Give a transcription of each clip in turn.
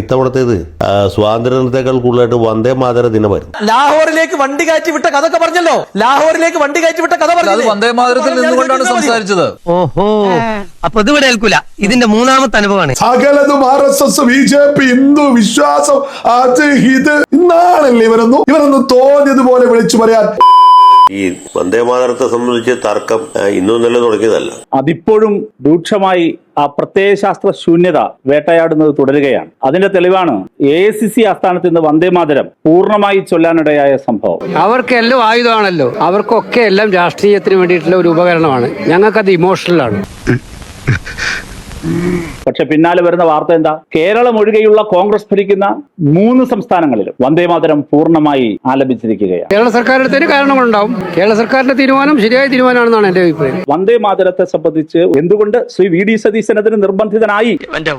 ഇത്തവണത്തേത് സ്വാതന്ത്ര്യദിനത്തേക്കാൾ കൂടുതലായിട്ട് വന്ദേ മാതര ദിനമായിരുന്നു. ലാഹോറിലേക്ക് വണ്ടി കയറ്റി വിട്ട കഥ പറഞ്ഞല്ലോ. ലാഹോറിലേക്ക് വണ്ടി കയറ്റി വിട്ട കഥ പറഞ്ഞു. വന്ദേ മാതരത്തിൽ നിന്നുകൊണ്ടാണ് സംസാരിച്ചത്. ഓഹോ, അപ്പൊ ഇത് ഇവിടെ ഏൽക്കൂല. ഇതിന്റെ മൂന്നാമത്തെ അനുഭവമാണ്. സകലതും RSS, BJP, ഹിന്ദു വിശ്വാസം, അത് ഇത് ഇന്നാണല്ലേ ഇവരൊന്നും തോന്നിയതുപോലെ വിളിച്ചു പറയാൻ. ഈ വന്ദേ മാതരത്തെ സംബന്ധിച്ച് തർക്കം ഇന്നും നല്ല തുടങ്ങിയതല്ല. അതിപ്പോഴും രൂക്ഷമായി ആ പ്രത്യയശാസ്ത്ര ശൂന്യത വേട്ടയാടുന്നത് തുടരുകയാണ്. അതിന്റെ തെളിവാണ് AICC ആസ്ഥാനത്ത് നിന്ന് വന്ദേമാതരം പൂർണ്ണമായി ചൊല്ലാനിടയായ സംഭവം. അവർക്കെല്ലാം ആയുധമാണല്ലോ. അവർക്കൊക്കെ എല്ലാം രാഷ്ട്രീയത്തിന് വേണ്ടിയിട്ടുള്ള ഒരു ഉപകരണമാണ്. ഞങ്ങൾക്കത് ഇമോഷണലാണ്. പക്ഷെ പിന്നാലെ വരുന്ന വാർത്ത എന്താ? കേരളം ഒഴികെയുള്ള കോൺഗ്രസ് ഭരിക്കുന്ന 3 സംസ്ഥാനങ്ങളിലും വന്ദേമാതരം പൂർണ്ണമായി ആലപിച്ചിരിക്കുകയാണ്. കേരള സർക്കാരിന്റെ കാരണങ്ങളുണ്ടാവും. കേരള സർക്കാരിന്റെ തീരുമാനം ശരിയായ തീരുമാനമാണെന്നാണ് എന്റെ അഭിപ്രായം. വന്ദേമാതരത്തെ സംബന്ധിച്ച് എന്തുകൊണ്ട് ശ്രീ VD സതീശൻ അതിന് നിർബന്ധിതനായി?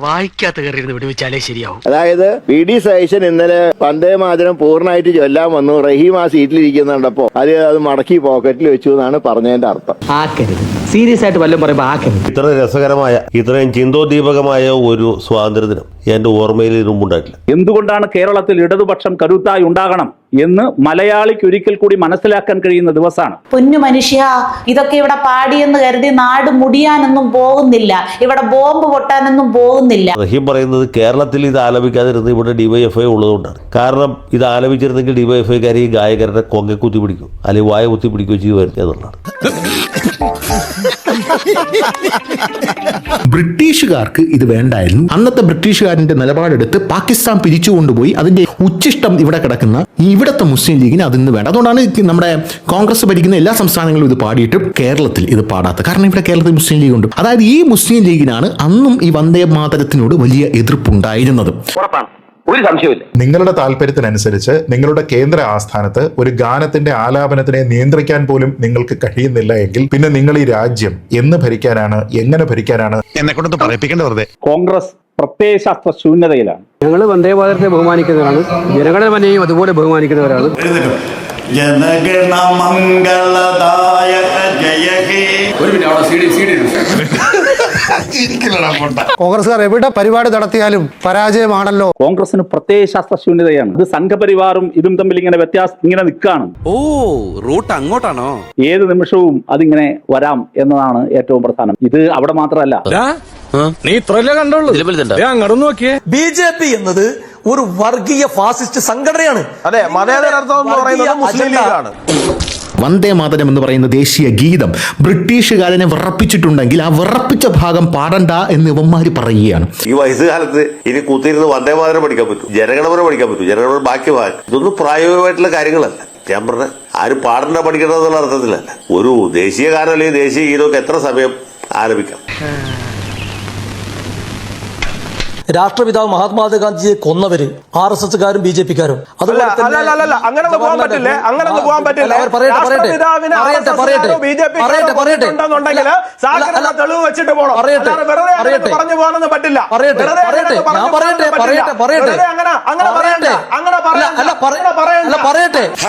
വായിക്കാത്ത കയറി വിടുവിച്ചാലേ ശരിയാവും. അതായത് VD സതീശൻ ഇന്നലെ വന്ദേമാതരം പൂർണ്ണമായിട്ട് ചൊല്ലാൻ വന്നു. റഹീം ആ സീറ്റിലിരിക്കുന്നുണ്ടപ്പോ അത് മടക്കി പോക്കറ്റിൽ വെച്ചു എന്നാണ് പറഞ്ഞതിന്റെ അർത്ഥം. സീരിയസ് ആയിട്ട് വല്ലതും പറയുമ്പോ ഇത്ര രസകരമായ, ഇത്രയും ചിന്തോദ്ദീപകമായ ഒരു സ്വാതന്ത്ര്യദിനം എന്റെ ഓർമ്മയിൽ മുമ്പുണ്ടായിട്ടില്ല. എന്തുകൊണ്ടാണ് കേരളത്തിൽ ഇടതുപക്ഷം കരുത്തായി ഉണ്ടാകണം എന്ന് മലയാളിക്ക് ഒരിക്കൽ കൂടി മനസ്സിലാക്കാൻ കഴിയുന്ന ദിവസമാണ്. പൊന്നു മനുഷ്യ, ഇതൊക്കെ ഇവിടെ പാടിയെന്ന് കരുതി നാട് മുടിയാനൊന്നും പോകുന്നില്ല, ഇവിടെ ബോംബ് പൊട്ടാനൊന്നും പോകുന്നില്ല. റഹീം പറയുന്നത് കേരളത്തിൽ ഇത് ആലപിക്കാതിരുന്നത് ഇവിടെ DYFI ഉള്ളതുകൊണ്ടാണ്. കാരണം ഇത് ആലപിച്ചിരുന്നെങ്കിൽ DYFIക്കാർ ഈ ഗായകരുടെ കൊങ്ങ കുത്തി പിടിക്കും, അല്ലെങ്കിൽ വായ കുത്തി പിടിക്കുകയോ ചെയ്യുമായിരുന്നു എന്നുള്ളതാണ്. ബ്രിട്ടീഷുകാർക്ക് ഇത് വേണ്ടായിരുന്നു. അന്നത്തെ ബ്രിട്ടീഷുകാരന്റെ നിലപാടെടുത്ത് പാകിസ്ഥാൻ പിരിച്ചു കൊണ്ടുപോയി അതിന്റെ ഉച്ചിഷ്ടം ഇവിടെ കിടക്കുന്ന ഇവിടത്തെ മുസ്ലിം ലീഗിന് അതിന് വേണ്ട. അതുകൊണ്ടാണ് നമ്മുടെ കോൺഗ്രസ് ഭരിക്കുന്ന എല്ലാ സംസ്ഥാനങ്ങളും ഇത് പാടിയിട്ട് കേരളത്തിൽ ഇത് പാടാത്ത. കാരണം ഇവിടെ കേരളത്തിൽ മുസ്ലിം ലീഗ് ഉണ്ട്. അതായത് ഈ മുസ്ലിം ലീഗിനാണ് അന്നും ഈ വന്ദേ മാതരത്തിനോട് വലിയ എതിർപ്പുണ്ടായിരുന്നത്. ഒരു സംശയമില്ല. നിങ്ങളുടെ താല്പര്യത്തിനനുസരിച്ച് നിങ്ങളുടെ കേന്ദ്ര ആസ്ഥാനത്ത് ഒരു ഗാനത്തിന്റെ ആലാപനത്തിനെ നിയന്ത്രിക്കാൻ പോലും നിങ്ങൾക്ക് കഴിയുന്നില്ല എങ്കിൽ പിന്നെ നിങ്ങൾ ഈ രാജ്യം എന്ന് ഭരിക്കാനാണ്, എങ്ങനെ ഭരിക്കാനാണ്? എന്നെ കൊണ്ടൊന്ന് പറയിപ്പിക്കേണ്ട വെറുതെ. കോൺഗ്രസ് പ്രത്യയശാസ്ത്ര ശൂന്യതയിലാണ്. ഞങ്ങൾ വന്ദേമാതരത്തെ ബഹുമാനിക്കുന്നവരാണ്. ജനഗണമനയും അതുപോലെ ബഹുമാനിക്കുന്നവരാണ്. കോൺഗ്രസ്സുകാർ എവിടെ പരിപാടി നടത്തിയാലും പരാജയമാണല്ലോ. കോൺഗ്രസിന് പ്രത്യയശാസ്ത്ര ശൂന്യതയാണ്. ഇത് സംഘപരിവാറും ഇതും തമ്മിൽ ഇങ്ങനെ വ്യത്യാസം ഇങ്ങനെ നിൽക്കുകയാണ്. റൂട്ട് അങ്ങോട്ടാണോ? ഏത് നിമിഷവും അതിങ്ങനെ വരാം എന്നതാണ് ഏറ്റവും പ്രധാനം. ഇത് അവിടെ മാത്രമല്ല. നീ ഇത്രല്ലേ കണ്ടോളൂ. BJP എന്നത് ഒരു വർഗീയ ഫാസിസ്റ്റ് സംഘടനയാണ്. അതെ, മതേതരത്വം എന്ന് പറയുന്നത് മുസ്ലിം ലീഗാണ്. വന്ദേ മാതരം എന്ന് പറയുന്ന ദേശീയ ഗീതം ബ്രിട്ടീഷുകാരനെ വിറപ്പിച്ചിട്ടുണ്ടെങ്കിൽ ആ വിറപ്പിച്ച ഭാഗം പാടണ്ട എന്ന് ഇവന്മാര് പറയുകയാണ്. ഈ വയസ്സുകാലത്ത് ഇനി കുത്തിയിരുന്ന് വന്ദേ മാതരം പഠിക്കാൻ പറ്റും, ജനഗണമന പഠിക്കാൻ പറ്റും, ജനഗണമന ബാക്കി ഇതൊന്നും പ്രായോഗികമായിട്ടുള്ള കാര്യങ്ങളല്ല. ഞാൻ പറഞ്ഞ ആരും പാടണ്ട പഠിക്കണം എന്നുള്ള അർത്ഥത്തിലല്ല. ഒരു ദേശീയ ഗാനം അല്ലെങ്കിൽ ദേശീയ ഗീതമൊക്കെ എത്ര സമയം ആലപിക്കാം? രാഷ്ട്രപിതാവ് മഹാത്മാഗാന്ധിയെ കൊന്നവര് RSSകാരും BJPക്കാരും.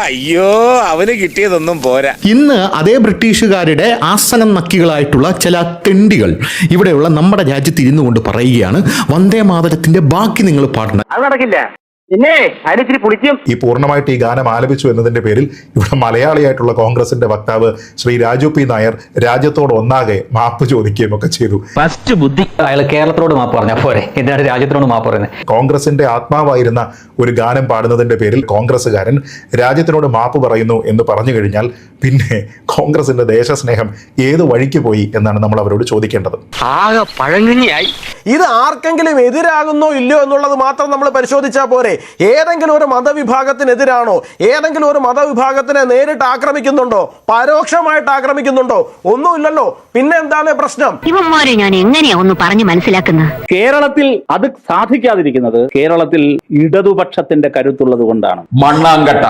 അയ്യോ, അവന് കിട്ടിയതൊന്നും പോരാ. ഇന്ന് അതേ ബ്രിട്ടീഷുകാരുടെ ആസനം നക്കികളായിട്ടുള്ള ചില തെണ്ടികൾ ഇവിടെയുള്ള നമ്മുടെ രാജ്യത്ത് ഇരുന്നു കൊണ്ട് പറയുകയാണ് വന്ദേ മാതരത്തിന്റെ ബാക്കി നിങ്ങൾ പാടണം. അത് നടക്കില്ല. ഈ പൂർണ്ണമായിട്ട് ഈ ഗാനം ആലപിച്ചു എന്നതിന്റെ പേരിൽ ഇവിടെ മലയാളിയായിട്ടുള്ള കോൺഗ്രസിന്റെ വക്താവ് ശ്രീ രാജു P. നായർ രാജ്യത്തോട് ഒന്നാകെ മാപ്പ് ചോദിക്കുകയും ഒക്കെ ചെയ്തു. ഫസ്റ്റ് ബുദ്ധി അയാൾ കേരളത്തോട് മാപ്പ് പറഞ്ഞാൽ പോരെ, എന്തിനാണ് രാജ്യത്തിനോട് മാപ്പ് പറയുന്നത്? കോൺഗ്രസിന്റെ ആത്മാവായിരുന്ന ഒരു ഗാനം പാടുന്നതിന്റെ പേരിൽ കോൺഗ്രസ്സുകാരൻ രാജ്യത്തിനോട് മാപ്പ് പറയുന്നു എന്ന് പറഞ്ഞു കഴിഞ്ഞാൽ പിന്നെ കോൺഗ്രസിന്റെ ദേശസ്നേഹം ഏത് വഴിക്ക് പോയി എന്നാണ് നമ്മൾ അവരോട് ചോദിക്കേണ്ടത്. ആകെ പഴങ്ങഞ്ഞായി. ഇത് ആർക്കെങ്കിലും എതിരാകുന്നോ ഇല്ലയോ എന്നുള്ളത് മാത്രം നമ്മൾ പരിശോധിച്ചാൽ പോരെ. ഏതെങ്കിലും ഒരു മതവിഭാഗത്തിനെതിരാണോ, ഏതെങ്കിലും ഒരു മതവിഭാഗത്തിനെ നേരിട്ട് ആക്രമിക്കുന്നുണ്ടോ, പരോക്ഷമായിട്ട് ആക്രമിക്കുന്നുണ്ടോ? ഒന്നുമില്ലല്ലോ. പിന്നെ എന്താണ് പ്രശ്നം? ഇവന്മാരെ ഞാൻ എങ്ങനെയാ ഒന്ന് പറഞ്ഞു മനസ്സിലാക്കുന്നത്? കേരളത്തിൽ അത് സാധിക്കാതിരിക്കുന്നത് കേരളത്തിൽ ഇടതുപക്ഷത്തിന്റെ കരുത്തുള്ളത് കൊണ്ടാണ്. മണ്ണാങ്കട്ട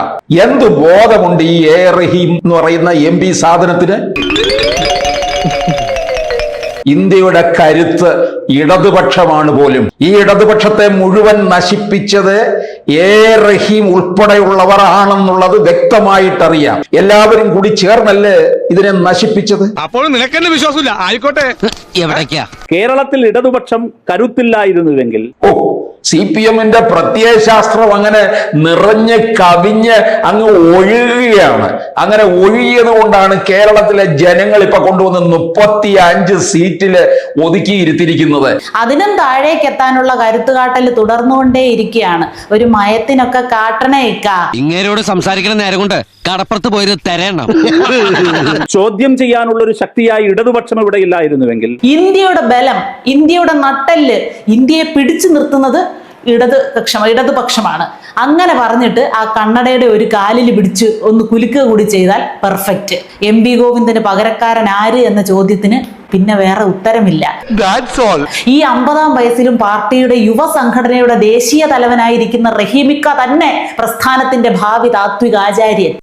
എന്ത് ബോധമുണ്ട് ഈ റഹീം എന്ന് പറയുന്ന MP സാധനത്തിന്? ഇന്ത്യയുടെ കരുത്ത് ഇടതുപക്ഷമാണ് പോലും. ഈ ഇടതുപക്ഷത്തെ മുഴുവൻ നശിപ്പിച്ചത് റഹീം ഉൾപ്പെടെയുള്ളവർ ആണെന്നുള്ളത് വ്യക്തമായിട്ടറിയാം. എല്ലാവരും കൂടി ചേർന്നല്ലേ ഇതിനെ നശിപ്പിച്ചത്. അപ്പോൾ നിനക്കെന്നെ വിശ്വാസമില്ല. ആയിക്കോട്ടെ. എവിടേക്കാ? കേരളത്തിൽ ഇടതുപക്ഷം കരുത്തില്ലായിരുന്നുവെങ്കിൽ CPM-ന്റെ പ്രത്യയശാസ്ത്രം അങ്ങനെ നിറഞ്ഞ് കവിഞ്ഞ് അങ്ങ് ഒഴുകുകയാണ്. അങ്ങനെ ഒഴുകിയത് കൊണ്ടാണ് കേരളത്തിലെ ജനങ്ങൾ ഇപ്പൊ കൊണ്ടുവന്ന് 35 സീറ്റില് ഒതുക്കിയിരുത്തിയിരിക്കുന്നത്. അതിനും താഴേക്ക് എത്താനുള്ള കരുത്തുകാട്ടൽ തുടർന്നുകൊണ്ടേ ഇരിക്കുകയാണ്. ഒരു മയത്തിനൊക്കെ കാട്ടണേക്ക. ഇങ്ങേരോട് സംസാരിക്കുന്ന നേരം കൊണ്ട് കടപ്പുറത്ത് പോയത് തരണം. ചോദ്യം ചെയ്യാനുള്ള ഒരു ശക്തിയായി ഇടതുപക്ഷം ഇവിടെ ഇല്ലായിരുന്നുവെങ്കിൽ ഇന്ത്യയുടെ ബലം, ഇന്ത്യയുടെ നട്ടെല്ല്, ഇന്ത്യയെ പിടിച്ചു നിർത്തുന്നത് ഇടതുപക്ഷമാണ്. അങ്ങനെ പറഞ്ഞിട്ട് ആ കണ്ണടയുടെ ഒരു കാലിൽ പിടിച്ച് ഒന്ന് കുലുക്കുക കൂടി ചെയ്താൽ പെർഫെക്റ്റ്. MP ഗോവിന്ദന് പകരക്കാരൻ ആര് എന്ന ചോദ്യത്തിന് പിന്നെ വേറെ ഉത്തരമില്ല. ഈ 50-ാം വയസ്സിലും പാർട്ടിയുടെ യുവ സംഘടനയുടെ ദേശീയ തലവനായിരിക്കുന്ന റഹീമിക്ക തന്നെ പ്രസ്ഥാനത്തിന്റെ ഭാവി താത്വിക ആചാര്യൻ.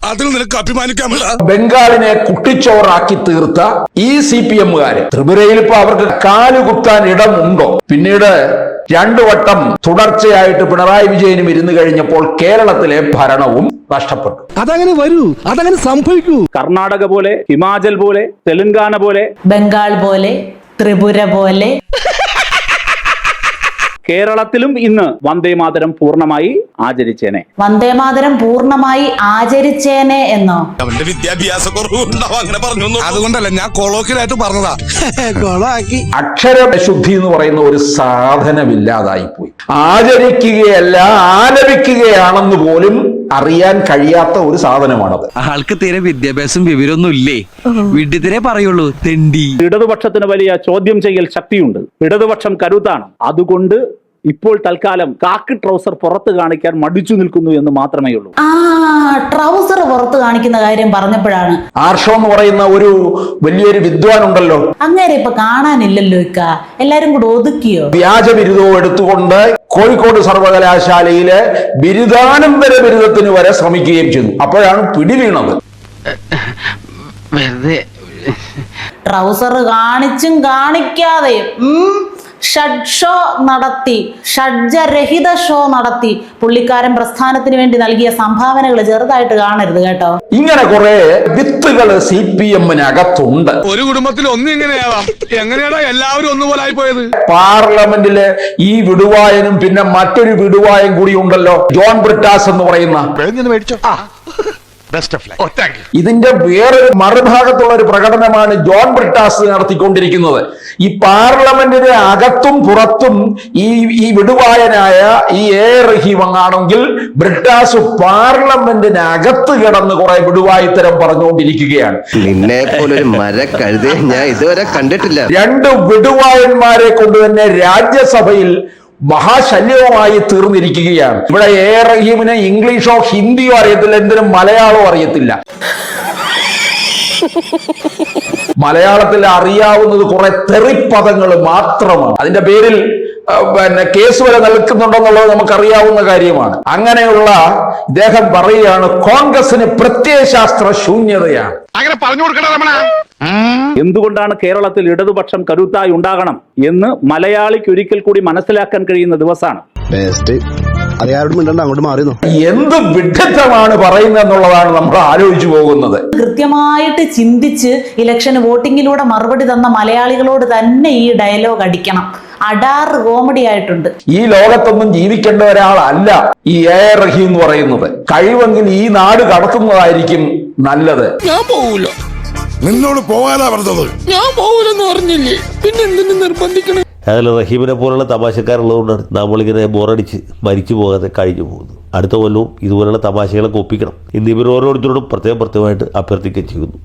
ബംഗാളിനെ കുട്ടിച്ചോറാക്കി തീർത്ത ഈ CPM-കാര് ത്രിപുരയിൽ ഇപ്പൊ അവർക്ക് കാലുകുത്താൻ ഇടമുണ്ടോ? പിന്നീട് 2 വട്ടം തുടർച്ചയായിട്ട് പിണറായി വിജയനും ഇരുന്ന് കഴിഞ്ഞപ്പോൾ കേരളത്തിലെ ഭരണവും നഷ്ടപ്പെട്ടു. അതങ്ങനെ വരൂ, അതങ്ങനെ സംഭവിക്കൂ. കർണാടക പോലെ, ഹിമാചൽ പോലെ, തെലങ്കാന പോലെ, ബംഗാൾ പോലെ, ത്രിപുര പോലെ കേരളത്തിലും ഇന്ന് വന്ദേമാതരം പൂർണ്ണമായി ആചരിച്ചേനെ. വന്ദേമാതരം പൂർണ്ണമായി ആചരിച്ചേനെ എന്നോ? അവന്റെ വിദ്യാഭ്യാസ കുറവുണ്ടാവും, അങ്ങനെ പറഞ്ഞു. അതുകൊണ്ടല്ല, ഞാൻ കൊളോക്കിലായിട്ട് പറഞ്ഞതാ. അക്ഷരശുദ്ധി എന്ന് പറയുന്ന ഒരു സാധനമില്ലാതായി പോയി. ആചരിക്കുകയല്ല, ആലപിക്കുകയാണെന്ന് പോലും അറിയാൻ കഴിയാത്ത ഒരു സാധനമാണത്. ആൾക്ക് തീരെ വിദ്യാഭ്യാസം വിവരമൊന്നും ഇല്ലേ, വിഡ്ഢിത്തിരെ പറയുള്ളൂ, തെണ്ടി. ഇടതുപക്ഷത്തിന് വലിയ ചോദ്യം ചെയ്യൽ ശക്തിയുണ്ട്. ഇടതുപക്ഷം കരുത്താണ്. അതുകൊണ്ട് ഇപ്പോൾ തൽക്കാലം കാക്കി ട്രൗസർ പുറത്ത് കാണിക്കാൻ മടിച്ചു നിൽക്കുന്നു എന്ന് മാത്രമേ ഉള്ളൂ. ട്രൗസർ പുറത്ത് കാണിക്കുന്ന കാര്യം പറഞ്ഞപ്പോഴാണ്, ആർഷോ എന്ന് പറയുന്ന ഒരു വലിയൊരു വിദ്വാൻ ഉണ്ടല്ലോ, അങ്ങനെ ഇപ്പൊ കാണാനില്ലല്ലോ ഇക്ക. എല്ലാരും കൂടെ ഒതുക്കിയോ? വ്യാജ ബിരുദവും എടുത്തുകൊണ്ട് കോഴിക്കോട് സർവകലാശാലയിലെ ബിരുദാനന്തര ബിരുദത്തിന് വരെ ശ്രമിക്കുകയും ചെയ്തു. അപ്പോഴാണ് പിടി വീണത്. ട്രൗസർ കാണിച്ചും കാണിക്കാതെയും ഷോ നടത്തി, ഷഡ്ജരഹിത ഷോ നടത്തി. പുള്ളിക്കാരൻ പ്രസ്ഥാനത്തിന് വേണ്ടി നൽകിയ സംഭാവനകൾ ചെറുതായിട്ട് കാണരുത് കേട്ടോ. ഇങ്ങനെ കുറെ വിത്തുകൾ CPM-നകത്തുണ്ട്. ഒരു കുടുംബത്തിൽ ഒന്നിങ്ങനെയാവാം. എങ്ങനെയാണോ എല്ലാവരും ഒന്നുപോലായി പോയത്? പാർലമെന്റില് ഈ വിടുവായനും പിന്നെ മറ്റൊരു വിടുവായൻ കൂടി ഉണ്ടല്ലോ, ജോൺ ബ്രിട്ടാസ് എന്ന് പറയുന്ന. ഇതിന്റെ വേറൊരു മറുഭാഗത്തുള്ള ഒരു പ്രകടനമാണ് ജോൺ ബ്രിട്ടാസ് നടത്തിക്കൊണ്ടിരിക്കുന്നത്. ഈ പാർലമെന്റിന് അകത്തും പുറത്തും ഈ വിടുവായനായ ഈ റഹീം ആണെങ്കിൽ ബ്രിട്ടാസ് പാർലമെന്റിന് അകത്ത് കിടന്ന് കുറെ വിടുവായിത്തരം പറഞ്ഞുകൊണ്ടിരിക്കുകയാണ്. നിന്നെ പോലൊരു മരക്കഴുതേ ഞാൻ ഇതുവരെ കണ്ടിട്ടില്ല. 2 വിടുവായന്മാരെ കൊണ്ട് തന്നെ രാജ്യസഭയിൽ മഹാശല്യവുമായി തീർന്നിരിക്കുകയാണ്. ഇവിടെ റഹീമിന് ഇംഗ്ലീഷോ ഹിന്ദിയോ അറിയത്തില്ല, എന്തിനും മലയാളമോ അറിയത്തില്ല. മലയാളത്തിൽ അറിയാവുന്നത് കുറെ തെറിപ്പദങ്ങൾ മാത്രമാണ്. അതിന്റെ പേരിൽ കേസ് വരെ നിൽക്കുന്നുണ്ടെന്നുള്ളത് നമുക്കറിയാവുന്ന കാര്യമാണ്. അങ്ങനെയുള്ള ഇദ്ദേഹം പറയുകയാണ് കോൺഗ്രസിന് പ്രത്യയശാസ്ത്ര ശൂന്യതയാണ്. അങ്ങനെ പറഞ്ഞു കൊടുക്കണം രമണ. എന്തുകൊണ്ടാണ് കേരളത്തിൽ ഇടതുപക്ഷം കരുത്തായി ഉണ്ടാകണം എന്ന് മലയാളിക്ക് ഒരിക്കൽ കൂടി മനസ്സിലാക്കാൻ കഴിയുന്ന ദിവസമാണ്. എന്ത് വിഡ്ഢിത്തമാണ് പറയുന്നത് എന്നുള്ളതാണ് നമ്മൾ ആലോചിച്ചു പോകുന്നത്. കൃത്യമായിട്ട് ചിന്തിച്ച് ഇലക്ഷൻ വോട്ടിങ്ങിലൂടെ മറുപടി തന്ന മലയാളികളോട് തന്നെ ഈ ഡയലോഗ് അടിക്കണം. അടാറ് കോമഡി ആയിട്ടുണ്ട്. ഈ ലോകത്തൊന്നും ജീവിക്കേണ്ട ഒരാളല്ല ഈ റഹീം എന്ന് പറയുന്നത്. കഴിവെങ്കിൽ ഈ നാട് കടത്തുന്നതായിരിക്കും നല്ലത്. ഞാൻ പോവൂല. നിന്നോട് പോകാനാ പറഞ്ഞത്. ഞാൻ പോകൂലെന്ന് പറഞ്ഞില്ലേ, പിന്നെ എന്തിനു നിർബന്ധിക്കണം? അതിൽ റഹീമിനെ പോലുള്ള തമാശക്കാരുള്ളതുകൊണ്ടാണ് നമ്മളിങ്ങനെ ബോറടിച്ച് മരിച്ചു പോകാതെ കഴിഞ്ഞു പോകുന്നത്. അടുത്ത കൊല്ലവും ഇതുപോലുള്ള തമാശകളൊക്കെ ഒപ്പിക്കണം. ഇന്ന് ഇവർ ഓരോരുത്തരോടും പ്രത്യേകമായിട്ട് അഭ്യർത്ഥിക്കുകയും ചെയ്യുന്നു.